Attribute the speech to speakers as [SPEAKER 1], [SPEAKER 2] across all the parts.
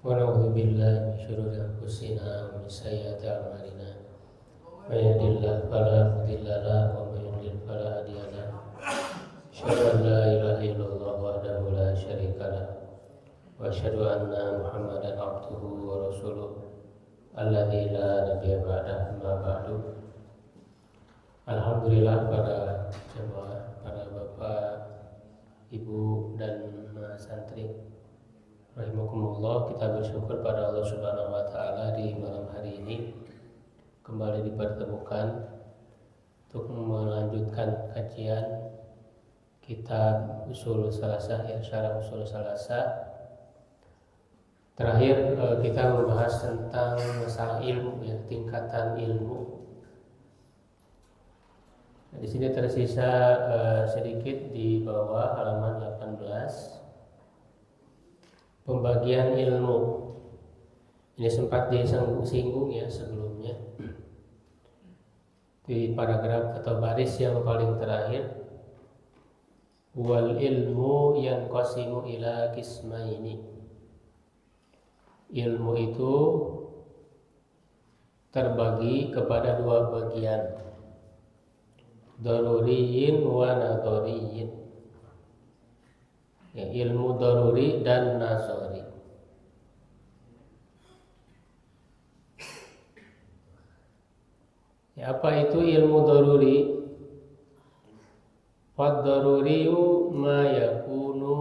[SPEAKER 1] ونعوذ بالله من شرور أنفسنا ومن سيئات أعمالنا من يهده الله فلا مضل له ومن يضلل فلا هادي له أشهد أن لا إله إلا الله وحده لا شريك له وأشهد أن محمدا عبده ورسوله الذي لا نبي بعده أما بعد. Alhamdulillah para jemaah, para bapak, ibu dan santri rahimakumullah, kita bersyukur pada Allah Subhanahu wa taala di malam hari ini kembali dipertemukan untuk melanjutkan kajian kitab Ushul Salasah, ya, Syarah Ushul Salasah. Terakhir kita membahas tentang masalah ilmu, ya, tingkatan ilmu. Di sini tersisa sedikit di bawah halaman 18, pembagian ilmu. Ini sempat disinggung ya sebelumnya di paragraf atau baris yang paling terakhir. Wal ilmu yanqasimu ila qismaini. Ilmu itu terbagi kepada dua bagian, daruriyin wa nadhariyin, ya, ilmu daruri dan nazari. Ya, apa itu ilmu daruri? Fad-daruriyu ma yakunu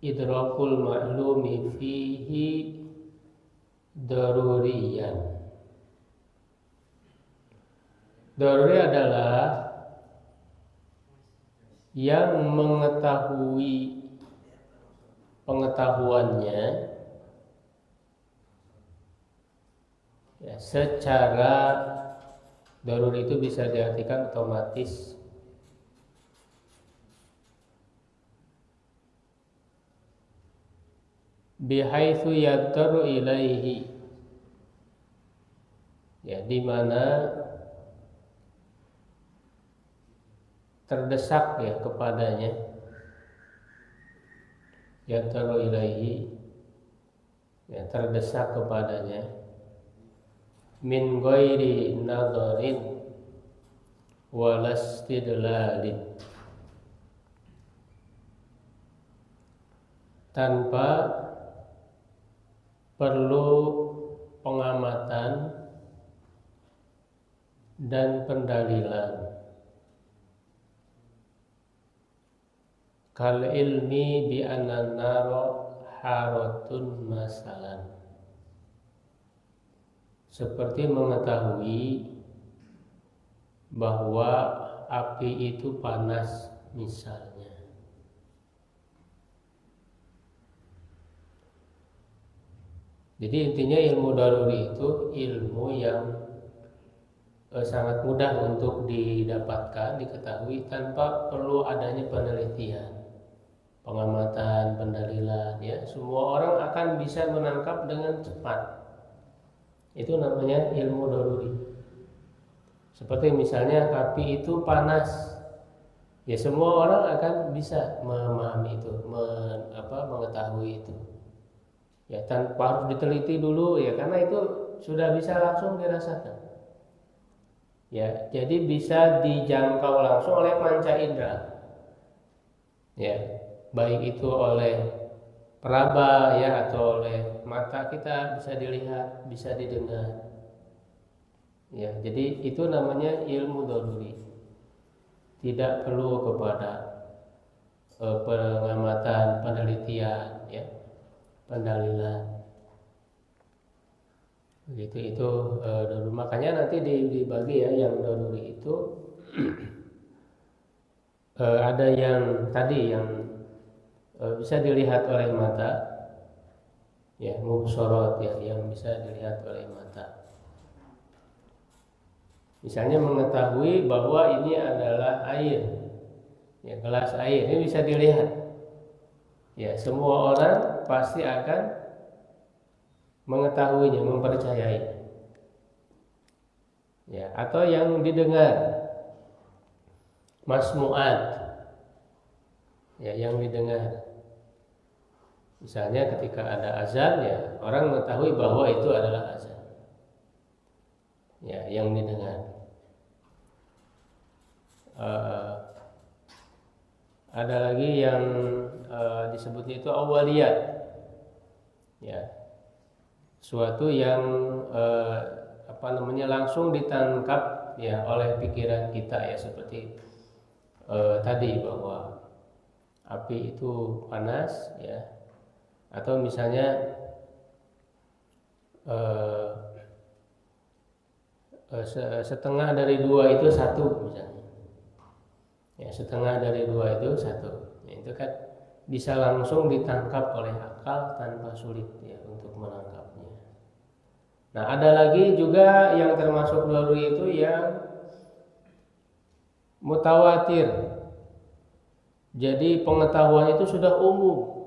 [SPEAKER 1] idrakul ma'lumi fihi daruriyan. Daruri adalah yang mengetahui pengetahuannya, ya, secara daruri itu bisa diartikan otomatis. Bihaitsu yadtaru ilaihi, ya, di mana terdesak, ya, kepadanya. Yadtaru ilaihi, ya, terdesak kepadanya. Min ghairi nadharin walastidlalin, tanpa perlu pengamatan dan pendalilan. Kal ilmi bi annan naro haratun masalan, seperti mengetahui bahwa api itu panas misalnya. Jadi intinya ilmu daruri itu ilmu yang sangat mudah untuk didapatkan, diketahui tanpa perlu adanya penelitian, pengamatan, pendalilan, ya. Semua orang akan bisa menangkap dengan cepat. Itu namanya ilmu daruri. Seperti misalnya api itu panas, ya, semua orang akan bisa memahami itu, mengetahui itu, ya, tanpa harus diteliti dulu, ya, karena itu sudah bisa langsung dirasakan, ya. Jadi bisa dijangkau langsung oleh panca indera, ya, baik itu oleh peraba, ya, atau oleh mata kita bisa dilihat, bisa didengar, ya. Jadi itu namanya ilmu daruri, tidak perlu kepada pengamatan, penelitian, ya, pendalilan. Begitu itu daruri. Makanya nanti dibagi, ya, yang daruri itu ada yang tadi yang bisa dilihat oleh mata, ya, mubsharat, ya, yang bisa dilihat oleh mata. Misalnya mengetahui bahwa ini adalah air, ya, gelas air, ini bisa dilihat, ya, semua orang pasti akan mengetahuinya, mempercayai, ya. Atau yang didengar, masmu'at, ya, yang didengar. Misalnya ketika ada azan, ya orang mengetahui bahwa itu adalah azan, ya yang didengar. Ada lagi yang disebutnya itu awaliyat, ya, suatu yang langsung ditangkap ya oleh pikiran kita, ya seperti tadi bahwa api itu panas, ya, atau misalnya setengah dari dua itu satu misalnya, ya setengah dari dua itu satu, ya, itu kan bisa langsung ditangkap oleh akal tanpa sulit ya untuk menangkapnya. Nah ada lagi juga yang termasuk daruri itu yang mutawatir, jadi pengetahuan itu sudah umum.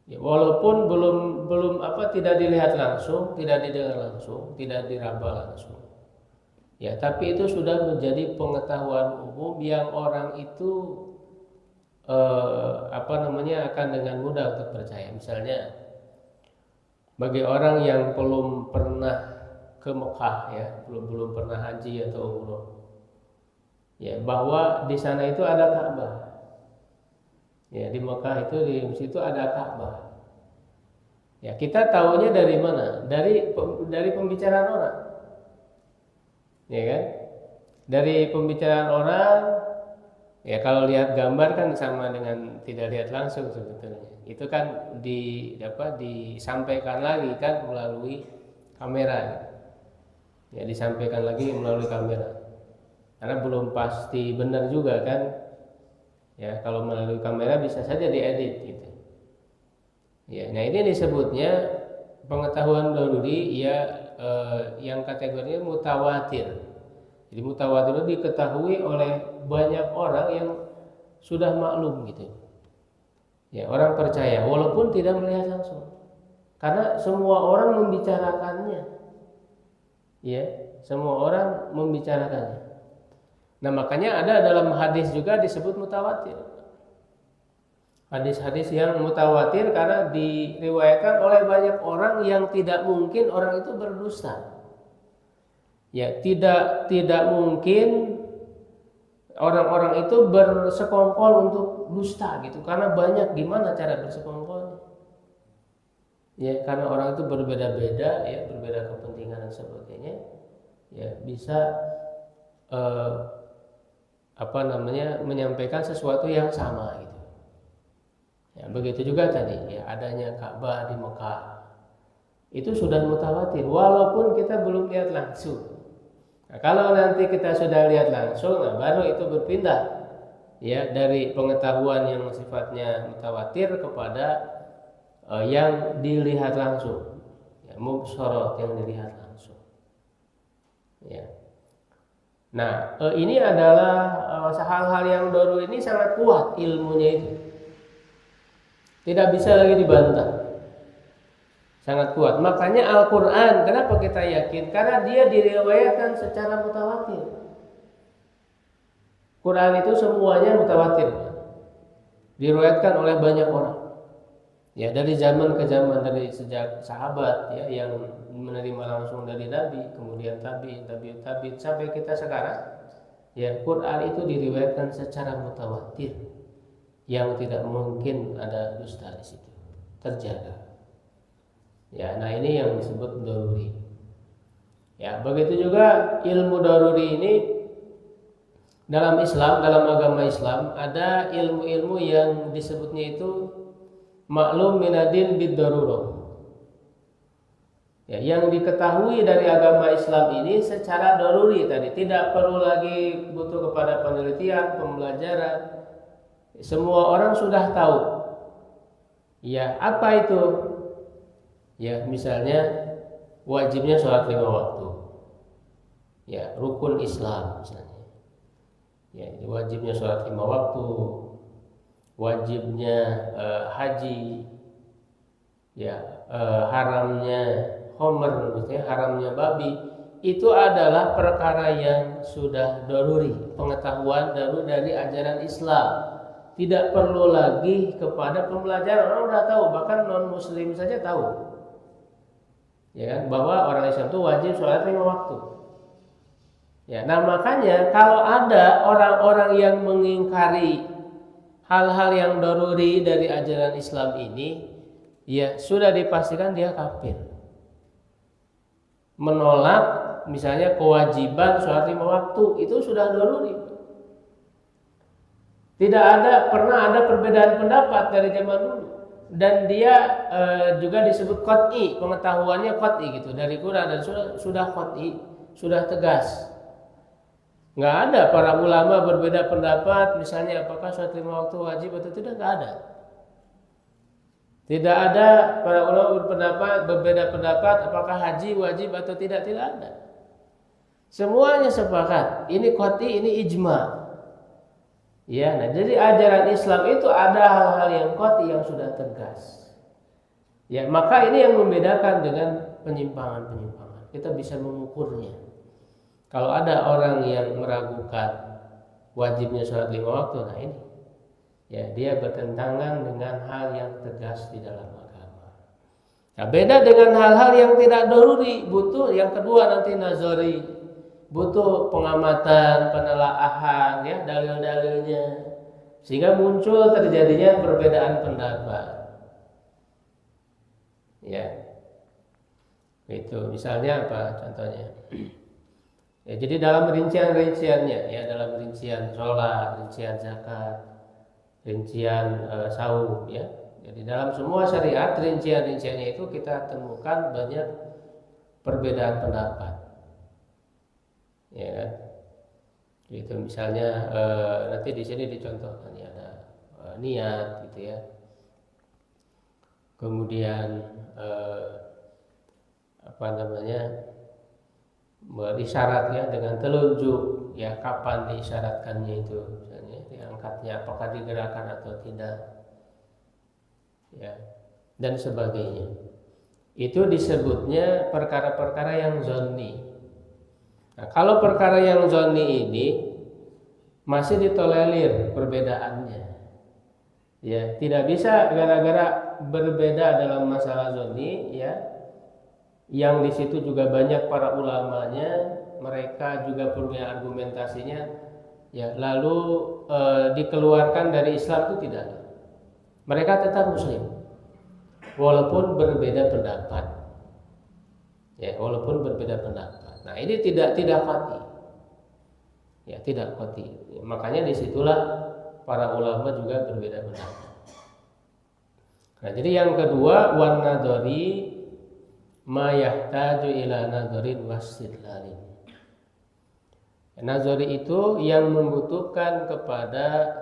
[SPEAKER 1] Ya, walaupun belum tidak dilihat langsung, tidak didengar langsung, tidak diraba langsung. Ya, tapi itu sudah menjadi pengetahuan umum yang orang itu akan dengan mudah untuk percaya. Misalnya bagi orang yang belum pernah ke Mekah, ya, belum pernah haji atau umroh, ya, bahwa di sana itu ada Ka'bah. Ya, di Mekah itu di situ ada Ka'bah. Ya, kita tahunya dari mana? Dari pembicaraan orang. Ya kan? Dari pembicaraan orang, ya kalau lihat gambar kan sama dengan tidak lihat langsung sebetulnya. Itu kan disampaikan lagi kan melalui kamera. Ya, disampaikan lagi melalui kamera. Karena belum pasti benar juga kan. Ya, kalau melalui kamera bisa saja diedit gitu. Ya, nah ini disebutnya pengetahuan daruri ya, yang kategorinya mutawatir. Jadi mutawatir itu diketahui oleh banyak orang yang sudah maklum gitu. Ya, orang percaya walaupun tidak melihat langsung. Karena semua orang membicarakannya. Ya, semua orang membicarakannya. Nah makanya ada dalam hadis juga disebut mutawatir. Hadis-hadis yang mutawatir karena diriwayatkan oleh banyak orang yang tidak mungkin orang itu berdusta. Ya, tidak mungkin orang-orang itu bersekongkol untuk dusta gitu. Karena banyak, gimana cara bersekongkolnya? Ya, karena orang itu berbeda-beda, ya, berbeda kepentingan dan sebagainya. Ya, bisa menyampaikan sesuatu yang sama gitu. Ya, begitu juga tadi ya, adanya Ka'bah di Mekah. Itu sudah mutawatir walaupun kita belum lihat langsung. Nah, kalau nanti kita sudah lihat langsung, nah baru itu berpindah ya dari pengetahuan yang sifatnya mutawatir kepada yang dilihat langsung. Ya, mubsharat, yang dilihat langsung. Ya. Nah, ini adalah hal-hal yang doru ini sangat kuat ilmunya itu. Tidak bisa lagi dibantah. Sangat kuat. Makanya Al-Quran, kenapa kita yakin? Karena dia diriwayatkan secara mutawatir. Quran itu semuanya mutawatir. Diriwayatkan oleh banyak orang. Ya, dari zaman ke zaman, dari sejak sahabat ya yang menerima langsung dari Nabi, kemudian tabi'in sampai kita sekarang. Ya, Quran itu diriwayatkan secara mutawatir, yang tidak mungkin ada dusta di situ, terjaga. Ya, nah ini yang disebut daruri. Ya, begitu juga ilmu daruri ini dalam Islam, dalam agama Islam ada ilmu-ilmu yang disebutnya itu maklum minadin bid-darurah. Ya, yang diketahui dari agama Islam ini secara daruri tadi, tidak perlu lagi butuh kepada penelitian, pembelajaran. Semua orang sudah tahu. Ya, apa itu? Ya, misalnya wajibnya sholat 5 waktu. Ya, rukun Islam misalnya. Ya, wajibnya sholat 5 waktu. Wajibnya haji. Ya, haramnya homer, misalnya haramnya babi. Itu adalah perkara yang sudah daruri, pengetahuan dari ajaran Islam. tidak perlu lagi kepada pembelajaran. Orang udah tahu, bahkan non muslim saja tahu. Ya kan, bahwa orang Islam itu wajib sholat 5 waktu. Ya, nah makanya kalau ada orang-orang yang mengingkari hal-hal yang daruri dari ajaran Islam ini, ya sudah dipastikan dia kafir. Menolak misalnya kewajiban sholat 5 waktu, itu sudah daruri. Tidak pernah ada perbedaan pendapat dari zaman dulu. Dan dia juga disebut qat'i, pengetahuannya qat'i gitu, dari Quran, dan sudah qat'i, sudah tegas. Nggak ada para ulama berbeda pendapat, misalnya apakah sholat 5 waktu wajib atau tidak, nggak ada. Tidak ada para ulama berbeda pendapat apakah haji wajib atau tidak ada. Semuanya sepakat, ini qat'i, ini ijma. Ya, nah jadi ajaran Islam itu ada hal-hal yang qat'i, yang sudah tegas. Ya, maka ini yang membedakan dengan penyimpangan-penyimpangan. Kita bisa mengukurnya. Kalau ada orang yang meragukan wajibnya sholat 5 waktu, nah ini, ya dia bertentangan dengan hal yang tegas di dalam agama. Nah, beda dengan hal-hal yang tidak daruri, butuh yang kedua nanti nazari, butuh pengamatan, penelaahan, ya dalil-dalilnya, sehingga muncul terjadinya perbedaan pendapat. Ya, itu misalnya apa contohnya? Ya, jadi dalam rincian-rinciannya, ya dalam rincian sholat, rincian zakat, rincian saum, ya. Jadi dalam semua syariat rincian-rinciannya itu kita temukan banyak perbedaan pendapat. Ya kan? Gitu misalnya nanti di sini dicontohkan ya, ada niat gitu ya. Kemudian berisyarat ya dengan telunjuk, ya kapan diisyaratkannya itu, misalnya diangkatnya apakah digerakkan atau tidak, ya dan sebagainya. Itu disebutnya perkara-perkara yang zonni. Nah, kalau perkara yang zonni ini masih ditolerir perbedaannya, ya tidak bisa gara-gara berbeda dalam masalah zonni, ya yang di situ juga banyak para ulamanya, mereka juga punya argumentasinya, ya lalu dikeluarkan dari Islam, itu tidak. Mereka tetap muslim walaupun berbeda pendapat, ya walaupun berbeda pendapat. Nah ini tidak qat'i, ya tidak qat'i. Makanya disitulah para ulama juga berbeda pendapat. Nah jadi yang kedua, wan nadhari ma yahtaju ila nadharin wastidlalin. Nazari itu yang membutuhkan kepada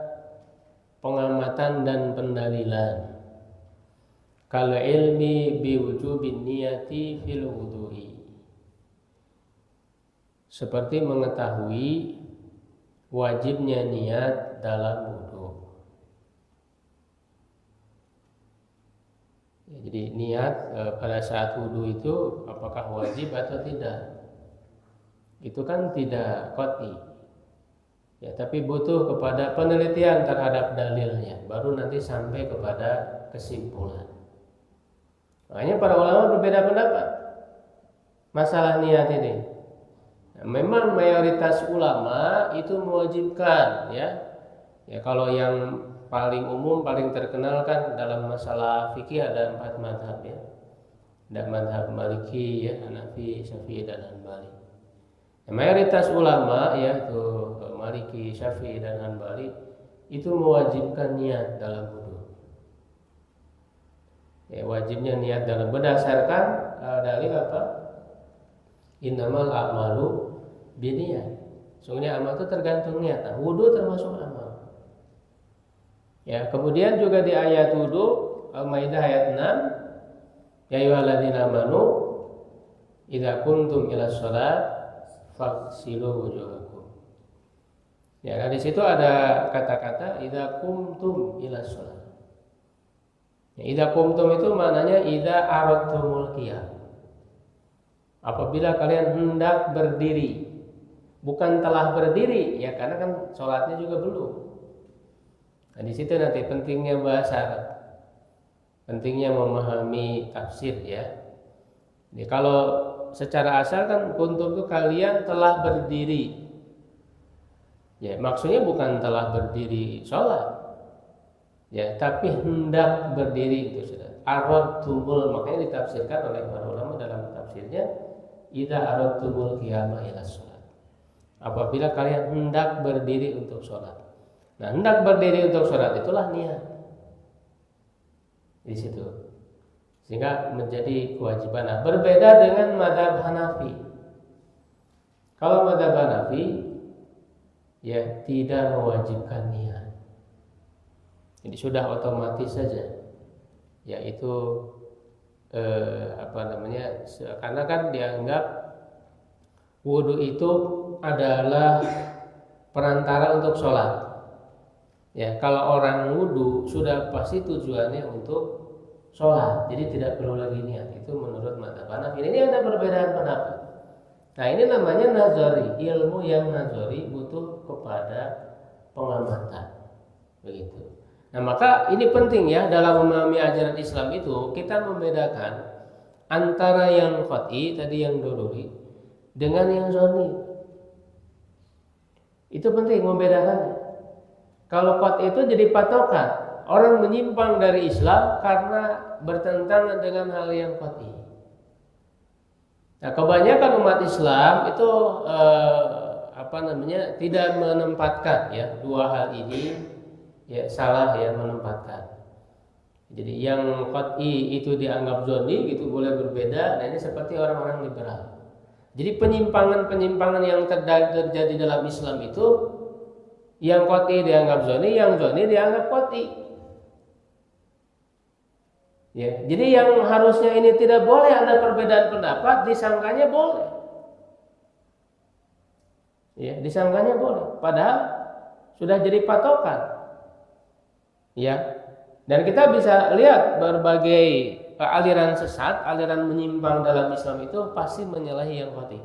[SPEAKER 1] pengamatan dan pendalilan. Kal ilmi bi wujubin niyati fil wudu'i. Seperti mengetahui wajibnya niat dalam wudu. Jadi niat pada saat wudu itu apakah wajib atau tidak, itu kan tidak qat'i, ya tapi butuh kepada penelitian terhadap dalilnya, baru nanti sampai kepada kesimpulan. Makanya para ulama berbeda pendapat masalah niat ini. Nah, memang mayoritas ulama itu mewajibkan, ya kalau yang paling umum, paling terkenal kan dalam masalah fikih ada 4 mazhab, ya. Ada mazhab Maliki, ya, Hanafi, Syafi'i dan Hanbali. Nah, mayoritas ulama, ya itu Maliki, Syafi'i dan Hanbali itu mewajibkan niat dalam wudu. Ya, wajibnya niat dalam, berdasarkan dalil apa? Innamal a'malu binniyat. Sungguhnya amal itu tergantung niat. Nah, wudu termasuk amal. Ya, kemudian juga di ayat wudu Al-Maidah ayat 6, ya ayyuhalladzina amanu idza kuntum ilas shalat faghsilu wujuhakum. Ya, di situ ada kata-kata idza kuntum ilas shalat. Ya, idza kuntum itu maknanya idza aradtumul qiyam. Apabila kalian hendak berdiri, bukan telah berdiri, ya karena kan sholatnya juga belum. Nah, di situ nanti pentingnya bahasa Arab, pentingnya memahami tafsir ya. Jadi kalau secara asal kan kuntum itu kalian telah berdiri. Ya, maksudnya bukan telah berdiri sholat, ya, tapi hendak berdiri itu sudah. Aradtumul, makanya ditafsirkan oleh para ulama dalam tafsirnya, idza aradtumul qiyama ila sholat. Apabila kalian hendak berdiri untuk sholat. Nah, hendak berdiri untuk sholat itulah niat. Di situ. Sehingga menjadi kewajiban. Nah, berbeda dengan mazhab Hanafi. Kalau mazhab Hanafi ya tidak mewajibkan niat. Jadi sudah otomatis saja. Yaitu karena kan dianggap wudu itu adalah perantara untuk sholat. Ya, kalau orang wudu sudah pasti tujuannya untuk sholat, jadi tidak perlu lagi niat. Itu menurut mazhab Hanafi. Ini ada perbedaan pendapat. Nah, ini namanya nazari. Ilmu yang nazari butuh kepada pengamatan. Begitu. Nah, maka ini penting ya dalam memahami ajaran Islam itu kita membedakan antara yang qat'i tadi yang doruri dengan yang zonni. Itu penting membedakannya. Kalau qat'i itu jadi patokan. Orang menyimpang dari Islam karena bertentangan dengan hal yang qat'i. Nah, kebanyakan umat Islam itu tidak menempatkan ya dua hal ini, ya salah ya menempatkan. Jadi yang qat'i itu dianggap zonni gitu boleh berbeda. Nah, ini seperti orang-orang liberal. Jadi penyimpangan yang terjadi dalam Islam itu yang qat'i dianggap zonni, yang zonni dianggap qat'i. Ya, jadi yang harusnya ini tidak boleh ada perbedaan pendapat, disangkanya boleh. Ya, disangkanya boleh, padahal sudah jadi patokan. Ya, dan kita bisa lihat berbagai aliran sesat, aliran menyimpang dalam Islam itu pasti menyalahi yang qat'i.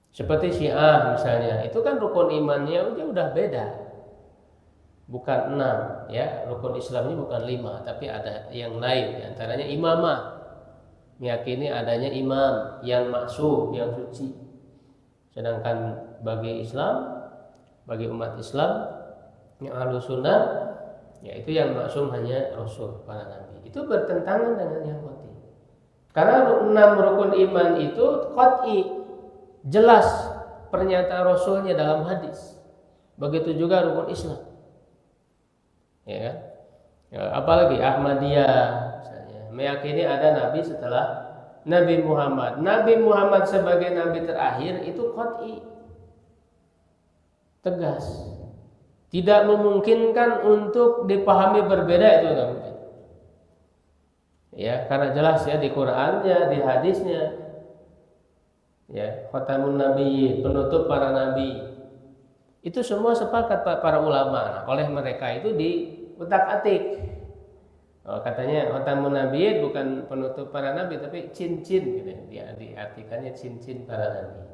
[SPEAKER 1] Seperti Syiah misalnya, itu kan rukun imannya udah beda. Bukan 6 ya, rukun Islamnya bukan 5, tapi ada yang lain, antaranya imamah, meyakini adanya imam yang maksum, yang suci. Sedangkan bagi Islam, bagi umat Islam yang Ahlus Sunnah, yaitu yang maksum hanya Rasul, para nabi. Itu bertentangan dengan yang qat'i. Karena 6 rukun iman itu qat'i, jelas pernyataan Rasulnya dalam hadis. Begitu juga rukun Islam. Ya kan? Ya, apalagi Ahmadiyah misalnya meyakini ada nabi setelah Nabi Muhammad. Nabi Muhammad sebagai nabi terakhir itu qat'i, tegas, tidak memungkinkan untuk dipahami berbeda, itu enggak mungkin. Ya, karena jelas ya di Qur'annya, di hadisnya. Ya, khatamun nabiyyin, penutup para nabi. Itu semua sepakat para ulama. Nah, oleh mereka itu diutak-atik. Katanya khatamun nabiyyin bukan penutup para nabi, tapi cincin gitu. Dia diartikannya cincin para nabi.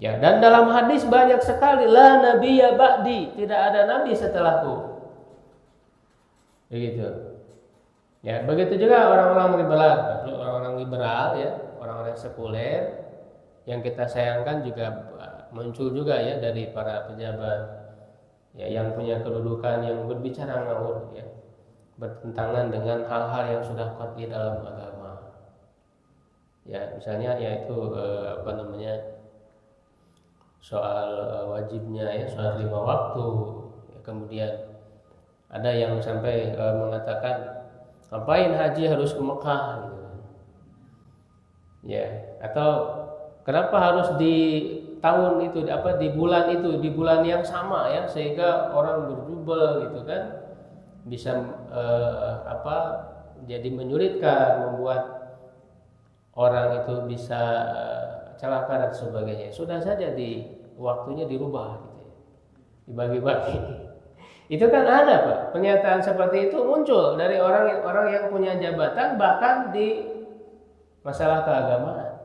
[SPEAKER 1] Ya, dan dalam hadis banyak sekali la nabiyya ba'di, tidak ada nabi setelahku. Begitu. Ya, begitu juga orang-orang liberal ya, orang-orang sekuler yang kita sayangkan juga muncul juga ya dari para pejabat ya yang punya kedudukan yang berbicara ngawur ya, bertentangan dengan hal-hal yang sudah qat'i dalam agama. Ya, misalnya yaitu soal wajibnya ya sholat 5 waktu. Ya, kemudian ada yang sampai mengatakan ngapain haji harus ke Mekah gitu. Ya, atau kenapa harus di tahun itu di bulan yang sama ya, sehingga orang berjubel gitu kan, bisa jadi menyulitkan, membuat orang itu bisa celaka dan sebagainya. Sudah saja waktunya dirubah gitu ya, dibagi-bagi. Itu kan ada Pak, pernyataan seperti itu muncul dari orang yang punya jabatan bahkan di masalah keagamaan.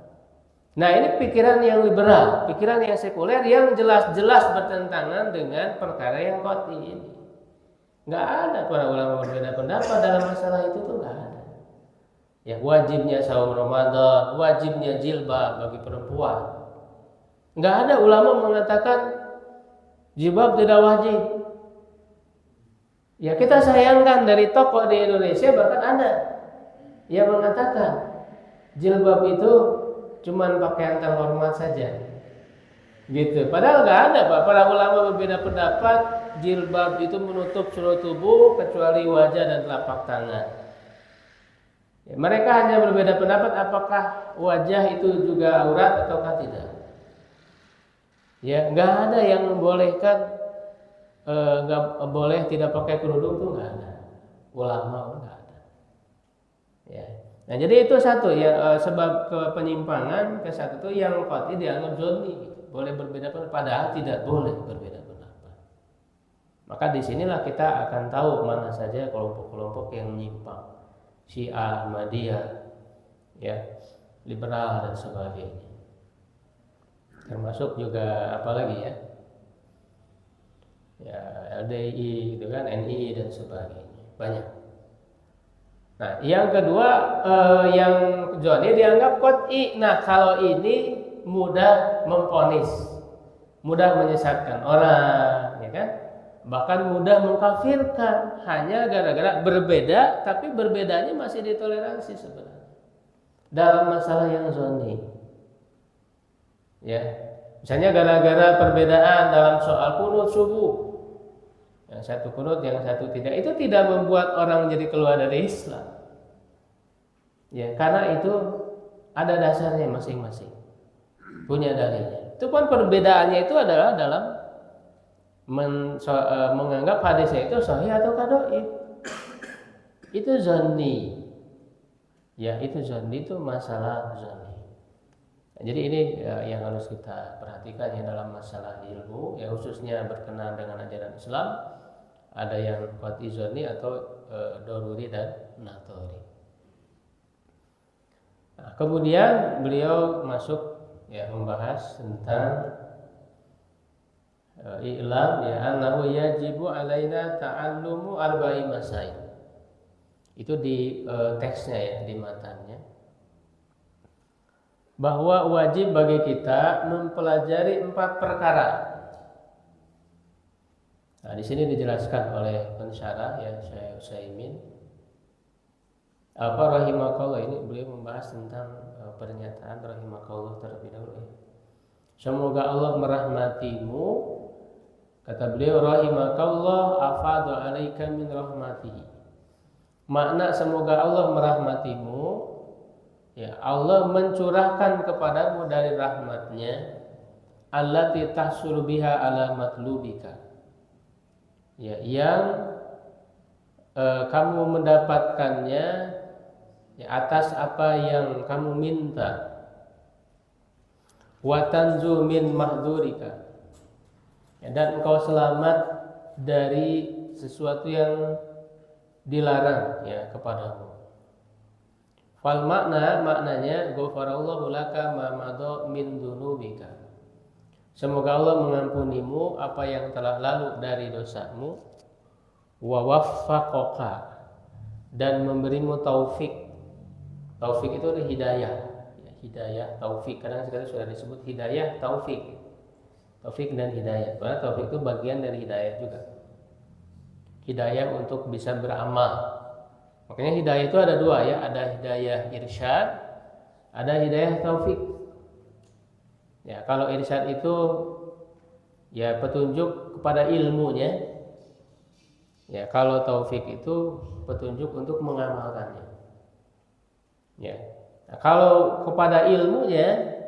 [SPEAKER 1] Nah, ini pikiran yang liberal, pikiran yang sekuler yang jelas-jelas bertentangan dengan perkara yang qat'i ini. Nggak ada para ulama berbeda pendapat dalam masalah itu tuh nggak ada. Ya, wajibnya saum Ramadan, wajibnya jilbab bagi perempuan. Nggak ada ulama mengatakan jilbab tidak wajib. Ya, kita sayangkan dari tokoh di Indonesia bahkan ada yang mengatakan jilbab itu cuman pakaian terhormat saja. Gitu. Padahal nggak ada, Pak. Para ulama berbeda pendapat, jilbab itu menutup seluruh tubuh kecuali wajah dan telapak tangan. Ya, mereka hanya berbeda pendapat apakah wajah itu juga aurat ataukah tidak. Ya, nggak ada yang membolehkan nggak boleh tidak pakai kerudung tuh nggak ada. Ulama nggak ada. Ya. Nah, jadi itu satu ya sebab penyimpangan ke satu itu yang qat'i dianggap zonni, boleh berbeda pendapat padahal tidak boleh berbeda pendapat. Maka disinilah kita akan tahu mana saja kelompok-kelompok yang menyimpang, Syiah, Ahmadiyah, ya, liberal dan sebagainya. Termasuk juga apalagi ya, ya LDI gitu kan, NI dan sebagainya, banyak. Nah, yang kedua yang zonni dianggap qat'i. Nah, kalau ini mudah memvonis, mudah menyesatkan orang, ya kan? Bahkan mudah mengkafirkan hanya gara-gara berbeda, tapi berbedanya masih ditoleransi sebenarnya dalam masalah yang zonni. Ya, misalnya gara-gara perbedaan dalam soal qunut subuh. Yang satu kunut, yang satu tidak. Itu tidak membuat orang jadi keluar dari Islam. Ya, karena itu ada dasarnya masing-masing. Punya dalilnya. Itu pun perbedaannya itu adalah dalam menganggap hadisnya itu sahih atau dhaif. Itu zonni. Ya, itu zonni, itu masalah zonni. Nah, jadi ini yang harus kita perhatikan ya dalam masalah ilmu, ya khususnya berkenaan dengan ajaran Islam. Ada yang qat'i zonni atau daruri dan nathori. Nah, kemudian beliau masuk ya membahas tentang i'lam ya annahu yajibu alaina ta'allumu arba'i masail. Itu di teksnya ya, di matanya. Bahwa wajib bagi kita mempelajari 4 perkara. Nah, di sini dijelaskan oleh pensyarah ya Syekh Utsaimin. Apa rahimakallah, ini beliau membahas tentang pernyataan rahimakallah terlebih dahulu. Semoga Allah merahmatimu, kata beliau, rahimakallah afadu alaika min rahmatihi. Makna semoga Allah merahmatimu, ya Allah mencurahkan kepadamu dari rahmatnya, allati tahsulu biha ala matlubika. Ya, yang kamu mendapatkannya ya, atas apa yang kamu minta. Wa tanzu min mahdurika, ya, dan engkau selamat dari sesuatu yang dilarang ya kepadamu. Fal maknanya ghafarallahu laka ma madha min dzunubika. Semoga Allah mengampunimu apa yang telah lalu dari dosamu, wa waffaqaka, dan memberimu taufik. Taufik itu adalah hidayah, ya, hidayah, taufik. Kadang sekali sudah disebut hidayah, taufik, taufik dan hidayah. Karena taufik itu bagian dari hidayah juga. Hidayah untuk bisa beramal. Makanya hidayah itu ada 2 ya, ada hidayah irsyad, ada hidayah taufik. Ya, kalau irsyad itu ya petunjuk kepada ilmunya. Ya, kalau taufik itu petunjuk untuk mengamalkannya. Ya. Nah, kalau kepada ilmunya,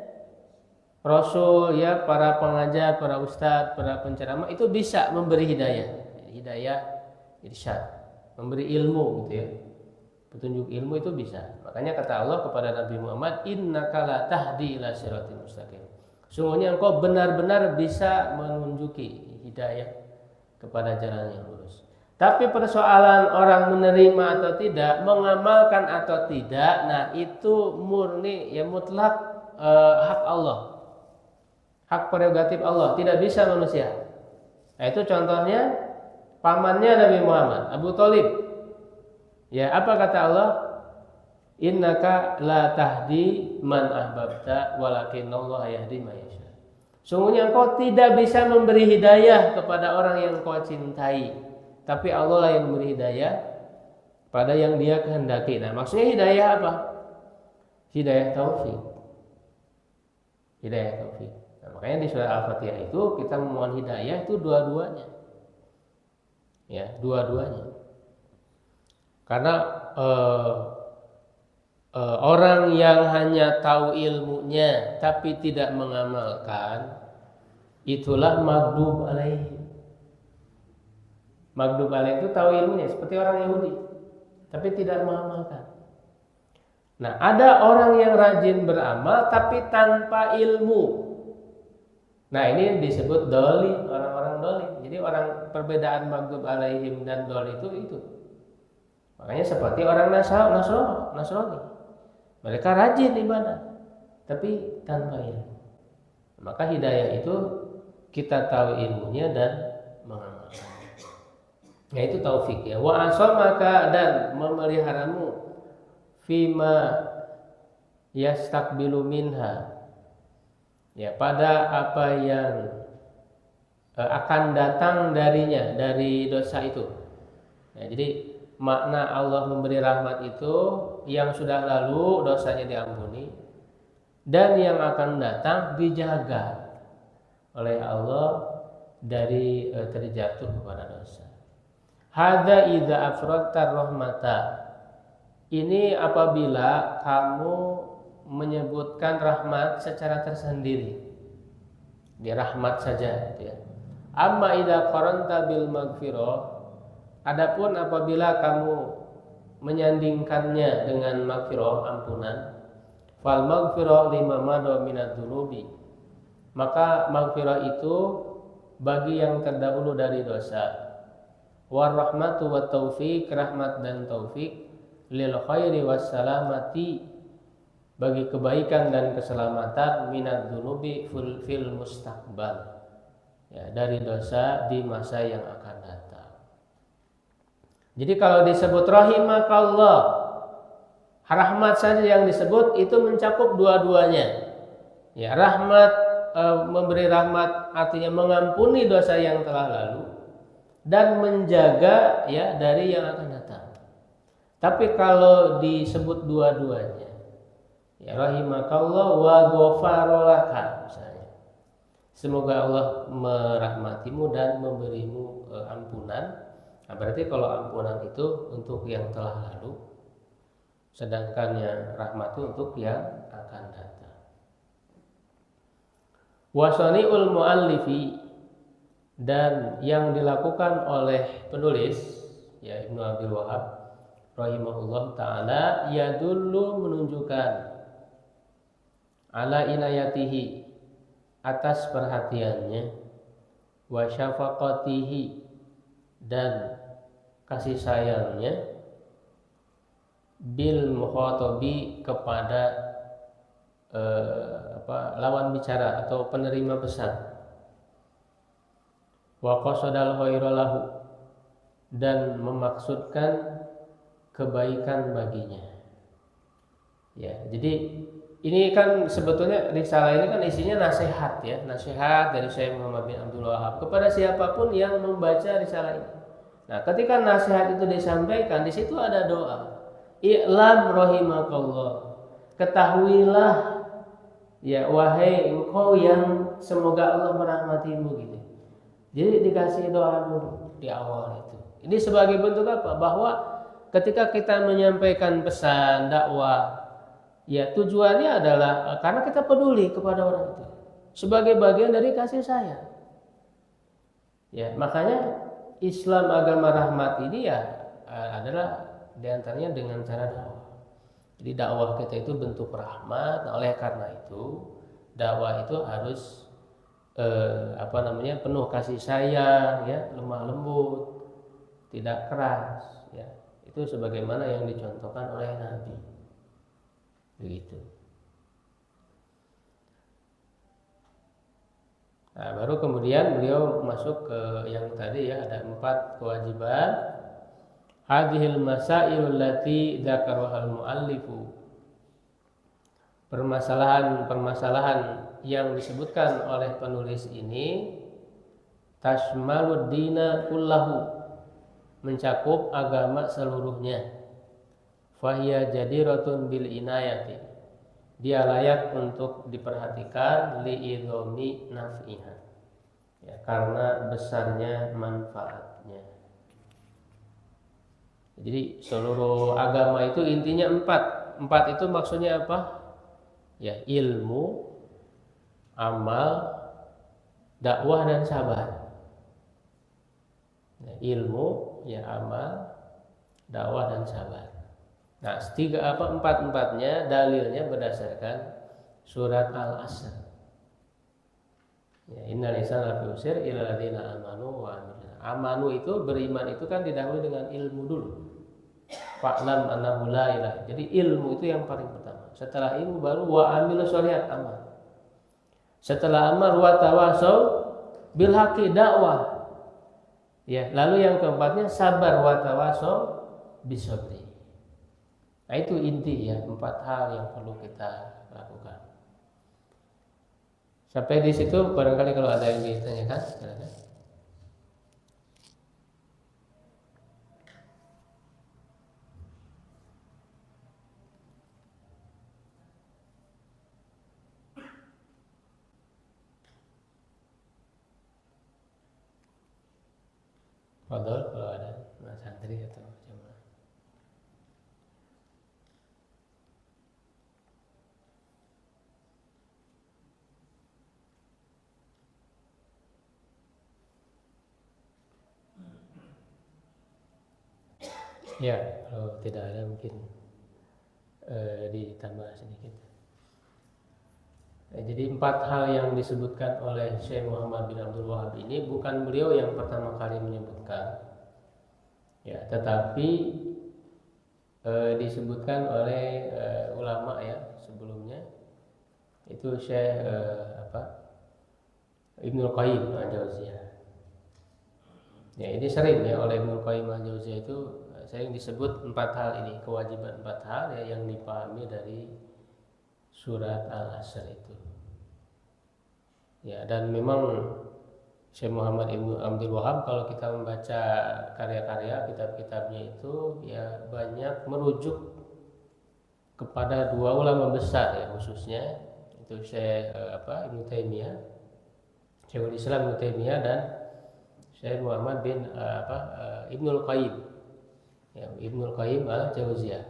[SPEAKER 1] Rasul ya, para pengajar, para ustadz, para penceramah itu bisa memberi hidayah. Hidayah irsyad, memberi ilmu gitu ya. Petunjuk ilmu itu bisa. Makanya kata Allah kepada Nabi Muhammad, innaka la tahdi ila siratal mustaqim. Sungguhnya engkau benar-benar bisa menunjuki hidayah kepada jalan yang lurus. Tapi persoalan orang menerima atau tidak, mengamalkan atau tidak, nah itu murni ya mutlak hak Allah, hak prerogatif Allah, tidak bisa manusia. Nah, itu contohnya pamannya Nabi Muhammad, Abu Thalib. Ya, apa kata Allah? Innaka la tahdi man ahbabta walakinallaha yahdi man yasha. Sungguhnya engkau tidak bisa memberi hidayah kepada orang yang kau cintai, tapi Allah lah yang memberi hidayah pada yang Dia kehendaki. Nah, maksudnya hidayah apa? Hidayah taufik. Hidayah taufik. Nah, makanya di surah Al-Fatihah itu kita memohon hidayah itu dua-duanya. Ya, dua-duanya. Karena orang yang hanya tahu ilmunya tapi tidak mengamalkan, itulah maghdub alaihim. Maghdub alaihim itu tahu ilmunya seperti orang Yahudi tapi tidak mengamalkan. Nah, ada orang yang rajin beramal tapi tanpa ilmu. Nah, ini disebut dhalin, orang-orang dhalin. Jadi orang, perbedaan maghdub alaihim dan dhalin itu. Makanya seperti orang Nasrani. Mereka rajin ibadah tapi tanpa ilmu. Maka hidayah itu kita tahu ilmunya dan mengamalkan. Nah, itu taufik ya. Wa asamaka, dan memeliharamu fima yastakbilu minha, ya, pada apa yang akan datang darinya, dari dosa itu. Nah, jadi makna Allah memberi rahmat itu yang sudah lalu dosanya diampuni, dan yang akan datang dijaga oleh Allah dari terjatuh kepada dosa. Hadza idza afradta rahmata. Ini apabila kamu menyebutkan rahmat secara tersendiri. Di rahmat saja gitu ya. Amma idza qaranta bil maghfirah. Adapun apabila kamu menyandingkannya dengan maghfirah, ampunan, fal maghfirah lima madha minadz dzunubi, maka maghfirah itu bagi yang terdahulu dari dosa. War rahmatu wat taufik, rahmat dan taufik, lil khairi was salamati, bagi kebaikan dan keselamatan, minadz dzunubi fil mustaqbal, ya, dari dosa di masa yang akan datang. Jadi kalau disebut rahimakallah, rahmat saja yang disebut itu mencakup dua-duanya. Ya, rahmat, memberi rahmat artinya mengampuni dosa yang telah lalu dan menjaga, ya, dari yang akan datang. Tapi kalau disebut dua-duanya, ya, rahimakallah wa ghafarolaka misalnya, semoga Allah merahmatimu dan memberimu ampunan. Nah, berarti kalau ampunan itu untuk yang telah lalu, sedangkan yang rahmat itu untuk yang akan datang. Wasani'ul muallifi, dan yang dilakukan oleh penulis, ya, Ibnu Abdul Wahab rahimahullah ta'ala, yadullu, menunjukkan, ala inayatihi, atas perhatiannya, wa syafaqatihi, dan kasih sayangnya, bil mukhatabi, kepada lawan bicara atau penerima pesan, wa qasadal khaira lahu, dan memaksudkan kebaikan baginya. Ya, jadi ini kan sebetulnya risalah ini kan isinya nasihat, ya, nasihat dari Syekh Muhammad bin Abdul Wahab kepada siapapun yang membaca risalah ini. Nah, ketika nasihat itu disampaikan, di situ ada doa. I'lam rahimakallah. Ketahuilah, ya, wahai engkau yang semoga Allah merahmatimu, gitu. Jadi dikasih doa dulu di awal itu. Ini sebagai bentuk apa? Bahwa ketika kita menyampaikan pesan dakwah, ya, tujuannya adalah karena kita peduli kepada orang itu sebagai bagian dari kasih sayang. Ya, makanya Islam agama rahmat ini, ya, adalah diantaranya dengan cara dakwah. Jadi dakwah kita itu bentuk rahmat. Nah, oleh karena itu dakwah itu harus penuh kasih sayang, ya, lemah lembut, tidak keras, ya. Itu sebagaimana yang dicontohkan oleh Nabi. Begitu. Nah, baru kemudian beliau masuk ke yang tadi ya, ada 4 kewajiban. Hadhil masailul lati dzakaraha al-muallifu. Permasalahan-permasalahan yang disebutkan oleh penulis ini tashmalud dina kullahu, mencakup agama seluruhnya. Fahiya jadiratun bil inayati, dia layak untuk diperhatikan li'idhomi naf'iha, ya, karena besarnya manfaatnya. Jadi seluruh agama itu intinya 4. 4 itu maksudnya apa? Ya, ilmu, amal, dakwah dan sabar. Ya, ilmu, ya, amal, dakwah dan sabar. Nah, 4-4-nya dalilnya berdasarkan surat Al-Asr. Ya, innal insana lafi khusr illa alladziina aamanu wa 'amilus. Amanu itu beriman itu kan didahului dengan ilmu dulu. Fa'lam annahu la ilaha. Jadi ilmu itu yang paling pertama. Setelah ilmu baru wa 'amilus sholihat, amal. Setelah amal wa tawasau bil haqqi, dakwah. Ya, lalu yang keempatnya sabar wa tawasau bis sabri. Nah, itu inti ya, 4 hal yang perlu kita lakukan. Sampai di situ barangkali kalau ada yang ditanyakan, silakan. Fadhol kalau ada Mas santri atau jemaah. Ya, kalau tidak ada mungkin ditambah sedikit. Jadi 4 hal yang disebutkan oleh Syekh Muhammad bin Abdul Wahab ini bukan beliau yang pertama kali menyebutkan, ya, tetapi disebutkan oleh ulama ya sebelumnya. Itu Syekh Ibnul Qayyim al-Jauziyah. Ya, ini sering ya oleh Ibnul Qayyim al-Jauziyah itu sering disebut 4 hal ini, kewajiban 4 hal ya yang dipahami dari surat Al-Asr itu. Ya, dan memang Syekh Muhammad Ibnu Abdul Wahab kalau kita membaca karya-karya kitab-kitabnya itu ya banyak merujuk kepada 2 ulama besar ya, khususnya itu Syekh Ibnu Taimiyah, Syekhul Islam Ibnu Taimiyah, dan Syekh Muhammad bin Ibnul Qayyim. Ya, Ibnul Qayyim al-Jauziyah.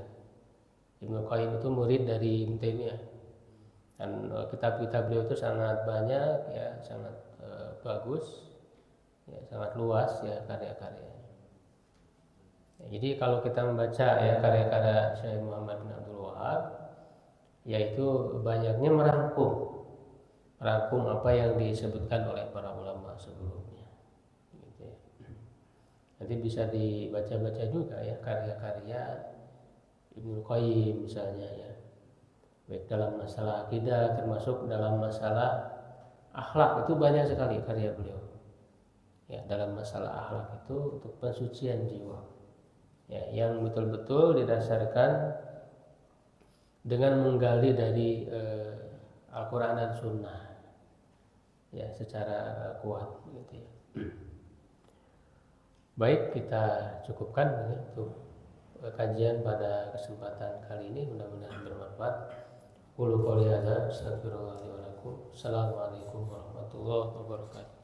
[SPEAKER 1] Ibnul Qayyim itu murid dari Ibnu Taimiyah. Dan kitab-kitab beliau itu sangat banyak ya, sangat bagus ya, sangat luas ya karya-karyanya. Ya, jadi kalau kita membaca ya karya-karya Syekh Muhammad bin Abdul Wahab, yaitu banyaknya merangkum apa yang disebutkan oleh para ulama sebelumnya. Gitu ya. Nanti bisa dibaca-baca juga ya karya-karya Ibnu Qayyim misalnya ya, baik dalam masalah akidah termasuk dalam masalah akhlak, itu banyak sekali karya beliau. Ya, dalam masalah akhlak itu untuk pensucian jiwa. Ya, yang betul-betul didasarkan dengan menggali dari Al-Qur'an dan Sunnah. Ya, secara kuat gitu ya. Baik, kita cukupkan ya, untuk kajian pada kesempatan kali ini, mudah-mudahan bermanfaat. Qul qouli hadza astaghfirullah li wa lakum. Assalamualaikum warahmatullahi wabarakatuh.